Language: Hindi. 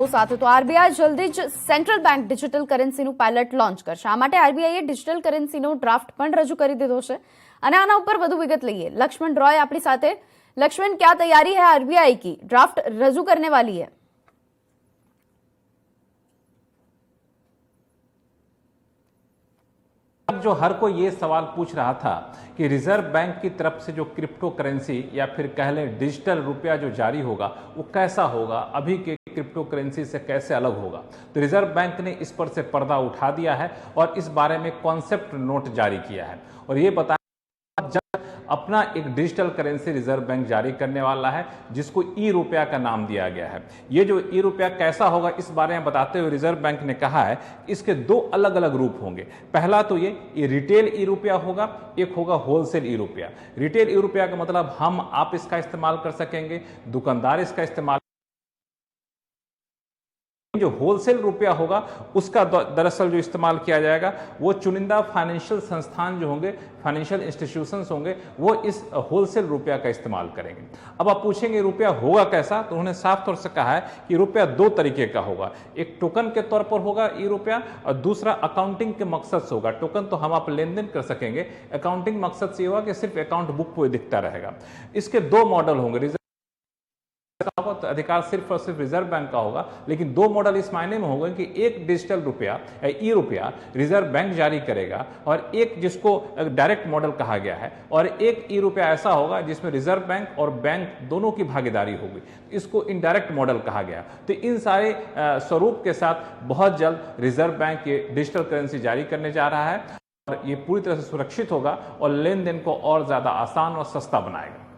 સાથે તો આરબીઆઈ જલ્દી જ સેન્ટ્રલ બેંક ડિજિટલ કરન્સીનું પાયલટ લોન્ચ કરશે। આ માટે આરબીઆઈએ ડિજિટલ કરન્સીનો ડ્રાફ્ટ પણ રજૂ કરી દીધો છે અને આના ઉપર વધુ વિગત લઈએ। लक्ष्मण रॉय આપણી સાથે। लक्ष्मण, क्या तैयारी है आरबीआई की? ड्राफ्ट रजू करने वाली है। जो हर कोई ये सवाल पूछ रहा था कि रिजर्व बैंक की तरफ से जो क्रिप्टो करेंसी या फिर कह लें डिजिटल रुपया जो जारी होगा वो कैसा होगा, अभी के क्रिप्टो करेंसी से कैसे अलग होगा। तो रिजर्व बैंक ने इस पर से पर्दा उठा दिया है और इस बारे में कॉन्सेप्ट नोट जारी किया है और ये बताया अपना एक डिजिटल करेंसी रिजर्व बैंक जारी करने वाला है जिसको ई रुपया का नाम दिया गया है। ये जो ई रुपया कैसा होगा इस बारे में बताते हुए रिजर्व बैंक ने कहा है इसके दो अलग अलग रूप होंगे। पहला तो ये रिटेल ई रुपया होगा, एक होगा होलसेल ई रुपया। रिटेल ई रुपया का मतलब हम आप इसका इस्तेमाल कर सकेंगे, दुकानदार इसका इस्तेमाल। जो होलसेल रुपया होगा उसका दरअसल जो इस्तेमाल किया जाएगा वो चुनिंदा फाइनेंशियल संस्थान जो होंगे, फाइनेंशियल इंस्टीट्यूशंस होंगे, वो इस होलसेल रुपया का इस्तेमाल करेंगे। अब आप पूछेंगे रुपया होगा कैसा, तो उन्होंने साफ तौर से कहा है कि रुपया दो तरीके का होगा। एक टोकन के तौर पर होगा ई रुपया और दूसरा अकाउंटिंग के मकसद से होगा। टोकन तो हम आप लेन देन कर सकेंगे, अकाउंटिंग मकसद से होगा कि सिर्फ अकाउंट बुक पर दिखता रहेगा। इसके दो मॉडल होंगे। तो अधिकार सिर्फ और सिर्फ रिजर्व बैंक का होगा, लेकिन दो मॉडल इस मायने में होगा कि एक डिजिटल रुपया ई रुपया रिजर्व बैंक जारी करेगा और एक जिसको डायरेक्ट मॉडल कहा गया है, और एक ई रुपया ऐसा होगा जिसमें रिजर्व बैंक और बैंक दोनों की भागीदारी होगी, इसको इनडायरेक्ट मॉडल कहा गया। तो इन सारे स्वरूप के साथ बहुत जल्द रिजर्व बैंक ये डिजिटल करेंसी जारी करने जा रहा है और ये पूरी तरह से सुरक्षित होगा और लेन देन को और ज्यादा आसान और सस्ता बनाएगा।